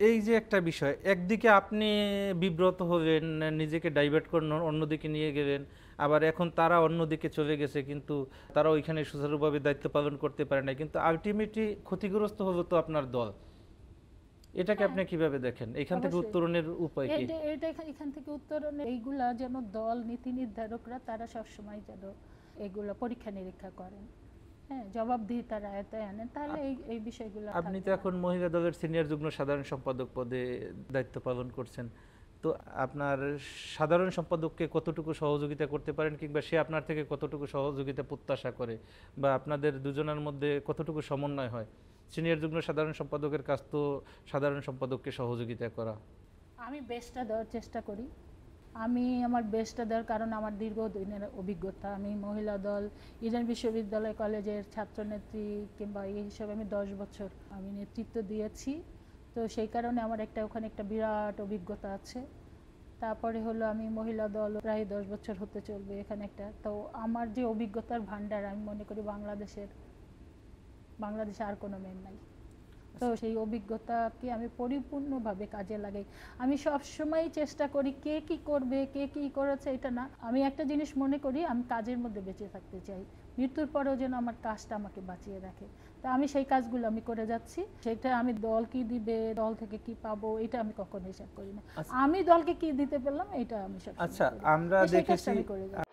এই যে একটা বিষয়, একদিকে আপনি বিব্রত হবেন, নিজেকে ডাইভার্ট করে অন্যদিকে নিয়ে গেলেন, আবার এখন তারা অন্যদিকে চলে গেছে, কিন্তু তারা ওইখানে সুচারুভাবে দায়িত্ব পালন করতে পারে না, কিন্তু আলটিমেটলি ক্ষতিগ্রস্ত হলো তো আপনার দল। এটাকে হ্যাঁ, আপনি কিভাবে দেখেন? এখান থেকে অবশ্যই। উত্তরণের উপায় কি? এখান থেকে উত্তরণে এইগুলা যেন দল নীতি নির্ধারকরা তারা সবসময় যেন এগুলো পরীক্ষা নিরীক্ষা করেন, হ্যাঁ, জবাবদিহিতার আয়তায় আনেন, তাহলে এই এই বিষয়গুলো আপনি তো থাকবে না। এখন মহিলা দলের সিনিয়র যুগ্ম সাধারণ সম্পাদক পদে দায়িত্ব পালন করছেন, তো আপনার সাধারণ সম্পাদককে কতটুকু সহযোগিতা করতে পারেন, কিংবা সে আপনার থেকে কতটুকু সহযোগিতা প্রত্যাশা করে, বা আপনাদের দুজনের মধ্যে কতটুকু সমন্বয় হয়? সিনিয়র যুগ্ম সাধারণ সম্পাদকের কাজ তো সাধারণ সম্পাদককে সহযোগিতা করা। আমি বেস্টটা দেওয়ার চেষ্টা করি। আমি আমার বেস্টটা দেওয়ার কারণ আমার দীর্ঘদিনের অভিজ্ঞতা। আমি মহিলা দল, ইডেন বিশ্ববিদ্যালয় কলেজের ছাত্রনেত্রী কিংবা এই হিসাবে আমি 10 বছর আমি নেতৃত্ব দিয়েছি। তো সেই কারণে আমার ওখানে একটা বিরাট অভিজ্ঞতা আছে। তারপরে হলো আমি মহিলা দল প্রায় 10 বছর হতে চলবে এখানে একটা। তো আমার যে অভিজ্ঞতার ভান্ডার, আমি মনে করি বাংলাদেশে আর কোনো মেয়ের নাই। তো সেই অভিজ্ঞতাকে আমি পরিপূর্ণভাবে কাজে লাগাই। আমি সবসময় চেষ্টা করি কে কি করবে, কে কি করেছে এটা না, আমি একটা জিনিস মনে করি, আমি কাজের মধ্যে বেঁচে থাকতে চাই, মৃত্যুর পরেও যেন আমার কাজটা আমাকে বাঁচিয়ে রাখে। তা আমি সেই কাজগুলো আমি করে যাচ্ছি। সেটা আমি দল কি দিবে, দল থেকে কি পাবো, এটা আমি কখনো হিসাব করি না। আমি দলকে কি দিতে পেলাম এটা আমি সবসময় আচ্ছা, করি, আমরা সেই কাজটা দেখেছি আমি করে যাচ্ছি।